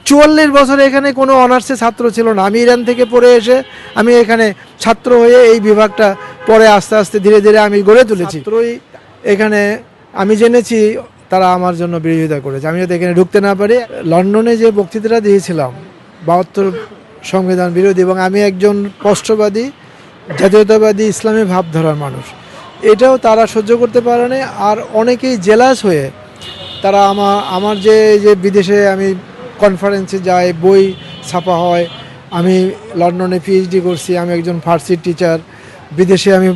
44 বছরে এখানে কোনো অনার্সে ছাত্র ছিল না। আমি ইরান থেকে পড়ে এসে আমি এখানে ছাত্র হয়ে এই বিভাগটা পরে আস্তে আস্তে ধীরে ধীরে আমি গড়ে তুলেছি। ছাত্রই এখানে আমি জেনেছি তারা আমার জন্য বিরোধিতা করেছে, আমি যাতে এখানে ঢুকতে না পারি। লন্ডনে যে বক্তৃতাটা দিয়েছিলাম 72 সংবিধান বিরোধী, এবং আমি একজন স্পষ্টবাদী জাতীয়তাবাদী ইসলামী ভাবধারার মানুষ, এটাও তারা সহ্য করতে পারে না। আর অনেকেই জেলাস হয়ে তারা আমার যে বিদেশে আমি কনফারেন্সে যাই, বই ছাপা হয়, আমি লন্ডনে পিএইচডি করছি, আমি একজন ফার্সি টিচার, বিদেশে আমি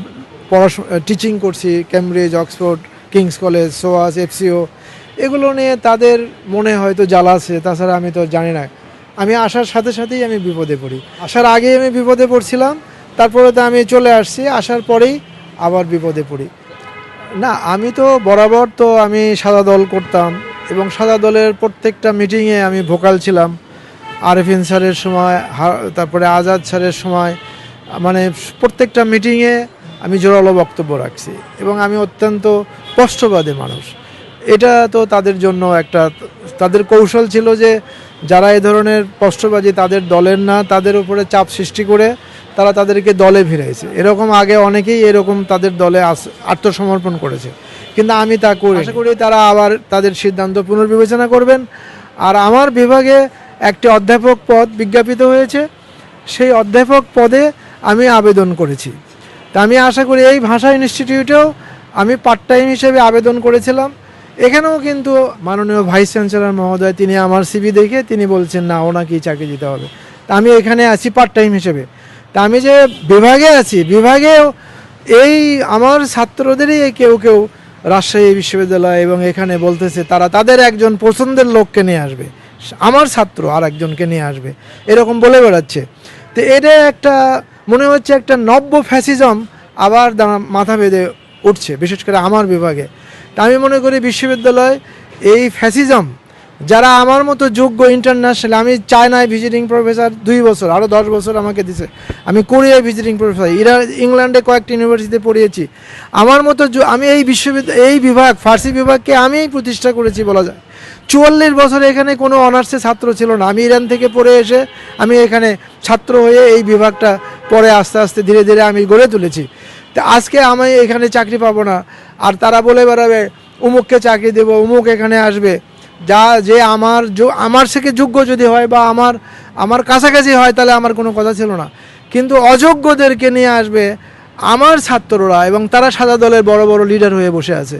টিচিং করছি ক্যামব্রিজ, অক্সফোর্ড, কিংস কলেজ, সোয়াস, এফসিও, এগুলো নিয়ে তাদের মনে হয়তো জ্বালা আছে। তাছাড়া আমি তো জানি না, আমি আসার সাথে সাথেই আমি বিপদে পড়ি। আসার আগেই আমি বিপদে পড়ছিলাম, তারপরে তো আমি চলে আসছি, আসার পরেই আবার বিপদে পড়ি। না, আমি তো বরাবর তো আমি সাদা দল করতাম, এবং সাদা দলের প্রত্যেকটা মিটিংয়ে আমি ভোকাল ছিলাম। আরেফিন স্যারের সময়, তারপরে আজাদ স্যারের সময়, মানে প্রত্যেকটা মিটিংয়ে আমি জোরালো বক্তব্য রাখছি, এবং আমি অত্যন্ত স্পষ্টবাদী মানুষ। এটা তো তাদের জন্য একটা তাদের কৌশল ছিল যে যারা এই ধরনের স্পষ্টবাদী তাদের দলের না, তাদের উপরে চাপ সৃষ্টি করে তারা তাদেরকে দলে ভিড়াইছে। এরকম আগে অনেকেই এরকম তাদের দলে আত্মসমর্পণ করেছে, কিন্তু আমি তা করি। আশা করি তারা আবার তাদের সিদ্ধান্ত পুনর্বিবেচনা করবেন। আর আমার বিভাগে একটি অধ্যাপক পদ বিজ্ঞাপিত হয়েছে, সেই অধ্যাপক পদে আমি আবেদন করেছি। তা আমি আশা করি এই ভাষা ইনস্টিটিউটেও আমি পার্ট টাইম হিসেবে আবেদন করেছিলাম। এখানেও কিন্তু মাননীয় ভাইস চ্যান্সেলর মহোদয় তিনি আমার সিভি দেখে তিনি বলছেন না, ওনাকেই চাকরি দিতে হবে। তা আমি এখানে আছি পার্ট টাইম হিসেবে। তা আমি যে বিভাগে আছি, বিভাগেও এই আমার ছাত্রদেরই কেউ কেউ রাজশাহী বিশ্ববিদ্যালয় এবং এখানে বলতেছে তারা তাদের একজন পছন্দের লোককে নিয়ে আসবে, আমার ছাত্র আর একজনকে নিয়ে আসবে, এরকম বলে বেড়াচ্ছে। তো এটা একটা মনে হচ্ছে একটা নব্য ফ্যাসিজম আবার মাথা বেঁধে উঠছে, বিশেষ করে আমার বিভাগে। তা আমি মনে করি বিশ্ববিদ্যালয় এই ফ্যাসিজম যারা আমার মতো যোগ্য ইন্টারন্যাশনাল, আমি চায়নায় ভিজিটিং প্রফেসর 2 বছর, আরও 10 বছর আমাকে দিছে, আমি কোরিয়ায় ভিজিটিং প্রফেসর, ইংল্যান্ডে কয়েকটি ইউনিভার্সিটিতে পড়িয়েছি। আমার মতো আমি এই বিভাগ ফার্সি বিভাগকে আমিই প্রতিষ্ঠা করেছি বলা যায়। 44 বছরে এখানে কোনো অনার্সে ছাত্র ছিল না। আমি ইরান থেকে পড়ে এসে আমি এখানে ছাত্র হয়ে এই বিভাগটা পরে আস্তে আস্তে ধীরে ধীরে আমি গড়ে তুলেছি। তা আজকে আমি এখানে চাকরি পাবো না, আর তারা বলে বেড়াবে উমুককে চাকরি দেবো, উমুক এখানে আসবে, যে আমার থেকে যোগ্য যদি হয় বা আমার কাছাকাছি হয় তাহলে আমার কোনো কথা ছিল না। কিন্তু অযোগ্যদেরকে নিয়ে আসবে আমার ছাত্ররা, এবং তারা সাদা দলের বড় বড় লিডার হয়ে বসে আছে।